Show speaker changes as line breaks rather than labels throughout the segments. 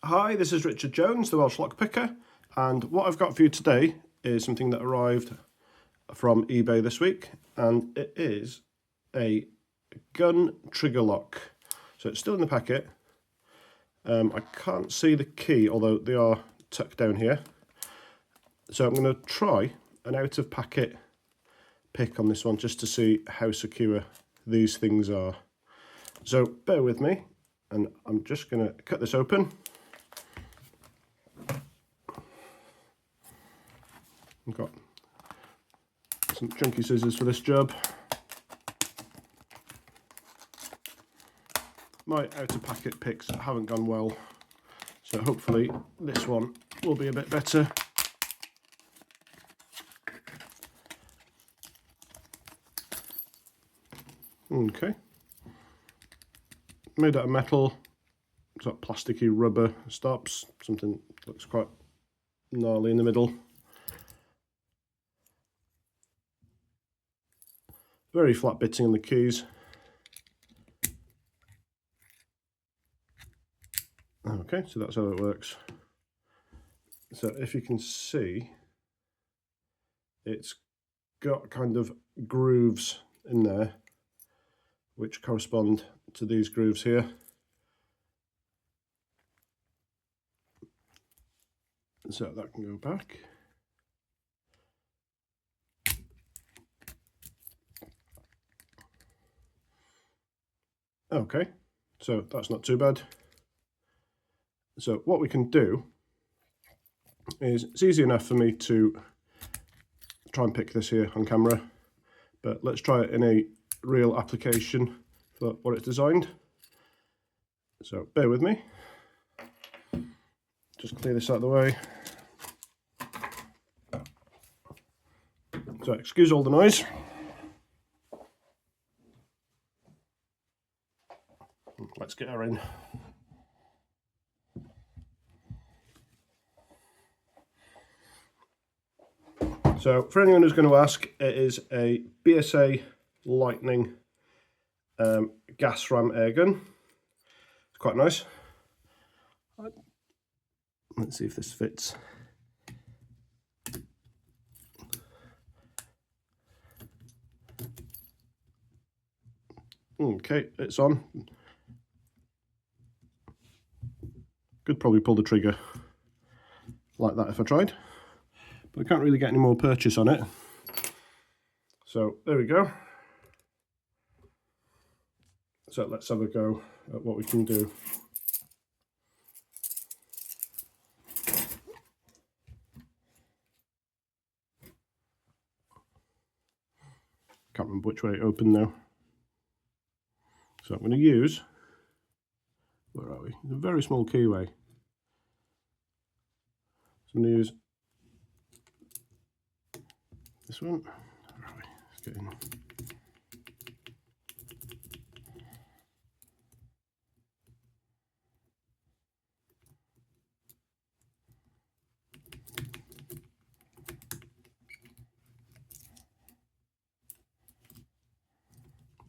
Hi, this is Richard Jones, the Welsh Lockpicker, and what I've got for you today is something that arrived from eBay this week, and it is a gun trigger lock. So it's still in the packet. I can't see the key, although they are tucked down here. So I'm going to try an out-of-packet pick on this one just to see how secure these things are. So bear with me, and I'm just going to cut this open. I've got some chunky scissors for this job. My out-of-packet picks haven't gone well, so hopefully this one will be a bit better. Okay. Made out of metal, sort of plasticky rubber stops, something that looks quite gnarly in the middle. Very flat bitting on the keys. Okay, so that's how it works. So if you can see, it's got kind of grooves in there, which correspond to these grooves here. So that can go back. Okay, so that's not too bad. So what we can do is, it's easy enough for me to try and pick this here on camera, but let's try it in a real application for what it's designed. So bear with me. Just clear this out of the way. So excuse all the noise. Let's get her in. So for anyone who's going to ask, it is a BSA Lightning gas ram air gun. It's quite nice. Let's see if this fits. Okay, it's on. Could probably pull the trigger like that if I tried, but I can't really get any more purchase on it. So there we go. So let's have a go at what we can do. Can't remember which way it opened now. So I'm going to use, where are we? A very small keyway. So I'm going to use this one. Where are we? Let's get in.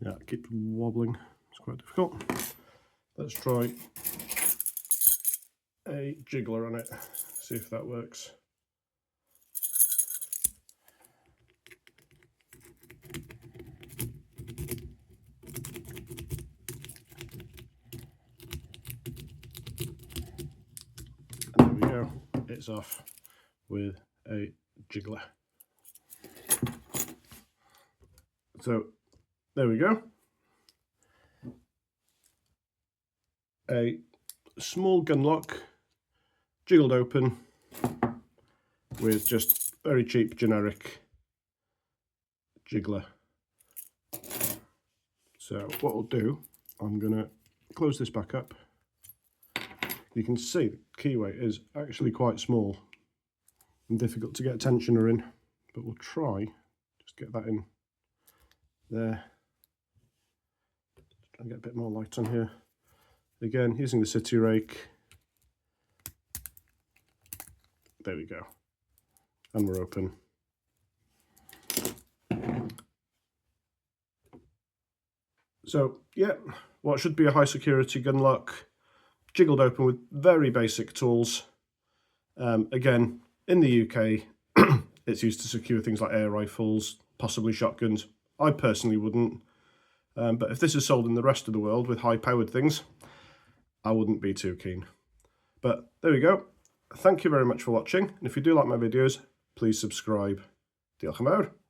Yeah, it keeps wobbling. It's quite difficult. Let's try a jiggler on it, see if that works. And there we go, it's off with a jiggler. So there we go. A small gun lock, jiggled open with just very cheap generic jiggler. So what I'll do, I'm going to close this back up. You can see the keyway is actually quite small and difficult to get tensioner in, but we'll try just get that in there. Try and get a bit more light on here. Again, using the city rake. There we go. And we're open. So yeah, what should be a high security gun lock jiggled open with very basic tools. Again, in the UK, it's used to secure things like air rifles, possibly shotguns. I personally wouldn't, but if this is sold in the rest of the world with high-powered things, I wouldn't be too keen. But there we go. Thank you very much for watching, and if you do like my videos, please subscribe. Diolch yn fawr.